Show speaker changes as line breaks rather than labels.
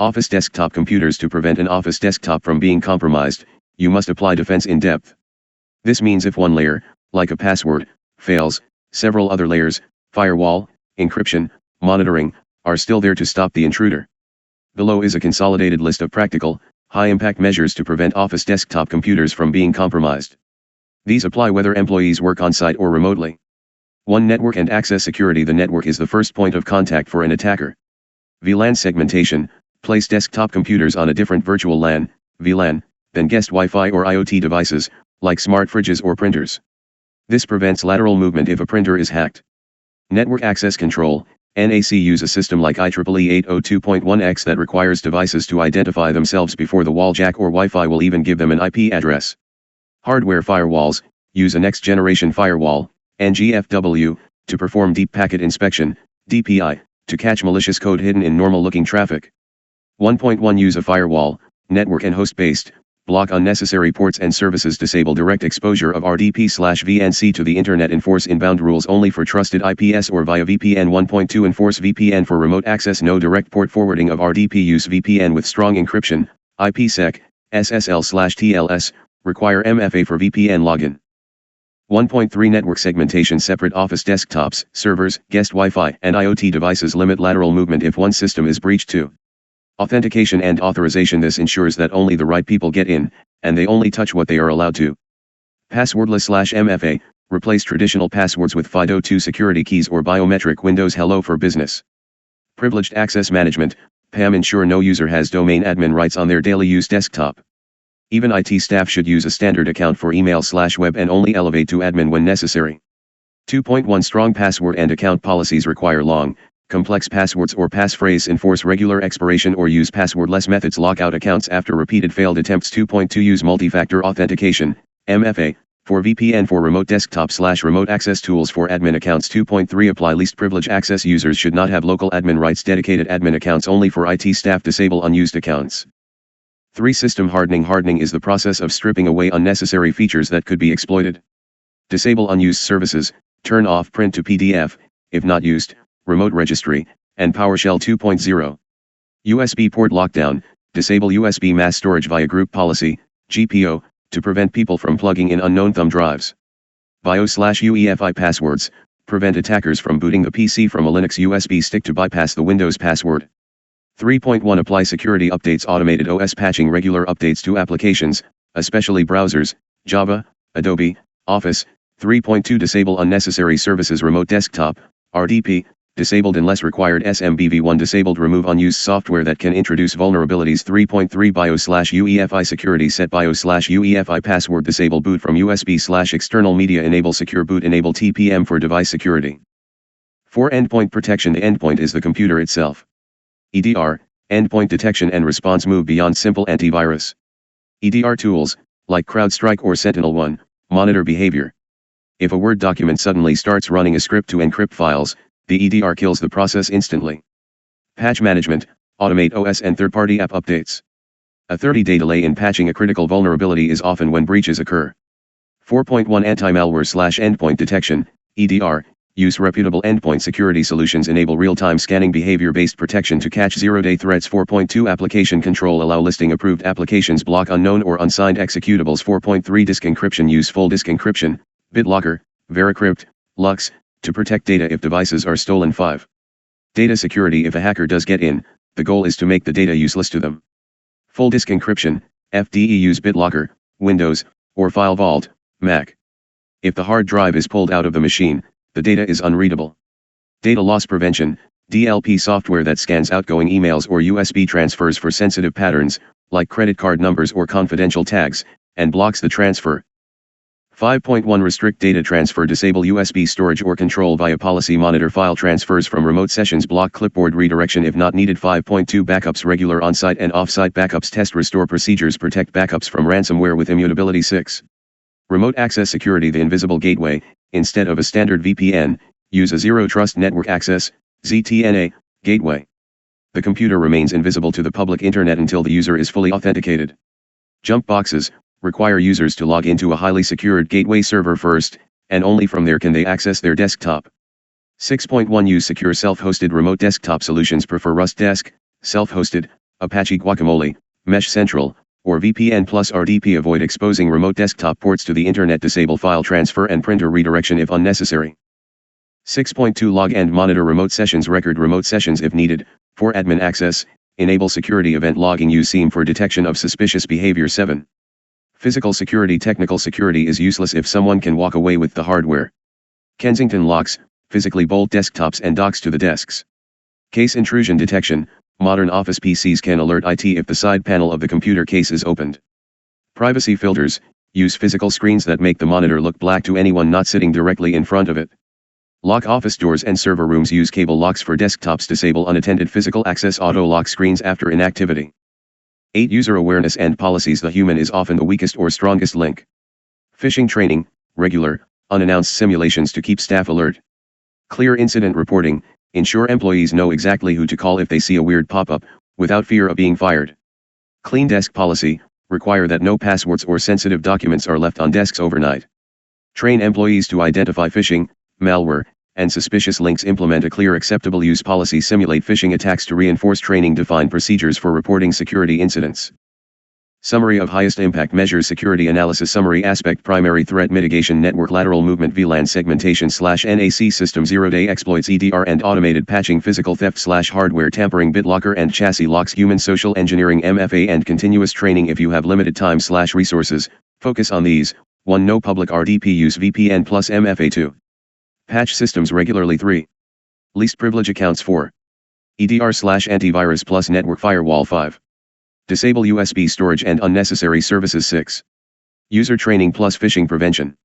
Office desktop computers. To prevent an office desktop from being compromised, you must apply defense in depth. This means if one layer, like a password, fails, several other layers, firewall, encryption, monitoring, are still there to stop the intruder. Below is a consolidated list of practical, high-impact measures to prevent office desktop computers from being compromised. These apply whether employees work on-site or remotely. 1. Network and access security. The network is the first point of contact for an attacker. VLAN segmentation. Place desktop computers on a different virtual LAN, VLAN, than guest Wi-Fi or IoT devices, like smart fridges or printers. This prevents lateral movement if a printer is hacked. Network access control. NAC. Use a system like IEEE 802.1x that requires devices to identify themselves before the wall jack or Wi-Fi will even give them an IP address. Hardware firewalls. Use a next-generation firewall, NGFW, to perform deep packet inspection, DPI, to catch malicious code hidden in normal-looking traffic. 1.1 Use a firewall, network and host-based, block unnecessary ports and services. Disable direct exposure of RDP/VNC to the Internet. Enforce inbound rules only for trusted IPs or via VPN. 1.2 Enforce VPN for remote access. No direct port forwarding of RDP. Use VPN with strong encryption, IPsec, SSL/TLS, require MFA for VPN login. 1.3 Network segmentation. Separate office desktops, servers, guest Wi-Fi, and IoT devices. Limit lateral movement if one system is breached. 2. Authentication and authorization. This ensures that only the right people get in, and they only touch what they are allowed to. Passwordless/MFA. Replace traditional passwords with FIDO2 security keys or biometric. Windows Hello for Business. Privileged access management. PAM. Ensure no user has domain admin rights on their daily use desktop. Even IT staff should use a standard account for email/web and only elevate to admin when necessary. 2.1 Strong password and account policies. Require long, complex passwords or passphrase. Enforce regular expiration or use passwordless methods. Lock out accounts after repeated failed attempts. 2.2 Use multi-factor authentication, MFA, for VPN for remote desktop/remote access tools for admin accounts. 2.3 Apply least privilege access. Users should not have local admin rights. Dedicated admin accounts only for IT staff. Disable unused accounts. 3. System hardening. Hardening is the process of stripping away unnecessary features that could be exploited. Disable unused services, turn off print to PDF, if not used, remote registry, and PowerShell 2.0. USB port lockdown. Disable USB mass storage via group policy, GPO, to prevent people from plugging in unknown thumb drives. BIOS/UEFI passwords. Prevent attackers from booting the PC from a Linux USB stick to bypass the Windows password. 3.1 Apply security updates. Automated OS patching. Regular updates to applications, especially browsers, Java, Adobe, Office. 3.2 Disable unnecessary services. Remote desktop, RDP, disabled unless required. SMBV1 disabled. Remove unused software that can introduce vulnerabilities. 3.3 BIOS/UEFI security. Set BIOS/UEFI password. Disable boot from USB/external media. Enable secure boot. Enable TPM for device security. 4. Endpoint protection. The endpoint is the computer itself. EDR, endpoint detection and response. Move beyond simple antivirus. EDR tools, like CrowdStrike or SentinelOne, monitor behavior. If a Word document suddenly starts running a script to encrypt files, the EDR kills the process instantly. Patch management, automate OS and third-party app updates. A 30-day delay in patching a critical vulnerability is often when breaches occur. 4.1 Anti-malware/endpoint detection, EDR. Use reputable endpoint security solutions. Enable real-time scanning. Behavior-based protection to catch zero-day threats. 4.2 Application control. Allow listing approved applications. Block unknown or unsigned executables. 4.3 Disk encryption. Use full disk encryption, BitLocker, Veracrypt, Lux, to protect data if devices are stolen. 5. Data security. If a hacker does get in, the goal is to make the data useless to them. Full disk encryption, FDE. Use BitLocker, Windows, or File Vault, Mac. If the hard drive is pulled out of the machine, the data is unreadable. Data loss prevention, DLP. Software that scans outgoing emails or USB transfers for sensitive patterns, like credit card numbers or confidential tags, and blocks the transfer. 5.1 Restrict data transfer. Disable USB storage or control via policy. Monitor file transfers from remote sessions. Block clipboard redirection if not needed. 5.2 Backups. Regular on-site and off-site backups. Test restore procedures. Protect backups from ransomware with immutability. 6. Remote access security. The invisible gateway. Instead of a standard VPN, use a Zero Trust Network Access, ZTNA, gateway. The computer remains invisible to the public internet until the user is fully authenticated. Jump boxes. Require users to log into a highly secured gateway server first, and only from there can they access their desktop. 6.1 Use secure self-hosted remote desktop solutions. Prefer Rust Desk, self-hosted, Apache Guacamole, Mesh Central, or VPN plus RDP. Avoid exposing remote desktop ports to the internet. Disable file transfer and printer redirection if unnecessary. 6.2 Log and monitor remote sessions. Record remote sessions if needed, for admin access. Enable security event logging. Use SIEM for detection of suspicious behavior. 7. Physical security. Technical security is useless if someone can walk away with the hardware. Kensington locks, physically bolt desktops and docks to the desks. Case intrusion detection. Modern office PCs can alert IT if the side panel of the computer case is opened. Privacy filters. Use physical screens that make the monitor look black to anyone not sitting directly in front of it. Lock office doors and server rooms. Use cable locks for desktops. Disable unattended physical access. Auto lock screens after inactivity. 8. User awareness and policies. The human is often the weakest or strongest link. Phishing training, regular, unannounced simulations to keep staff alert. Clear incident reporting. Ensure employees know exactly who to call if they see a weird pop-up, without fear of being fired. Clean desk policy. Require that no passwords or sensitive documents are left on desks overnight. Train employees to identify phishing, malware, and suspicious links. Implement a clear acceptable use policy. Simulate phishing attacks to reinforce training. Define procedures for reporting security incidents. Summary of highest impact measures. Security analysis summary. Aspect primary threat mitigation. Network lateral movement. VLAN segmentation /NAC system. Zero-day exploits. EDR and automated patching. Physical theft /hardware tampering. BitLocker and chassis locks. Human social engineering. MFA and continuous training. If you have limited time /resources, focus on these. 1. No public RDP use. VPN plus MFA. 2. Patch systems regularly. 3. Least privilege accounts. 4. EDR/antivirus plus network firewall. 5. Disable USB storage and unnecessary services. 6. User training plus phishing prevention.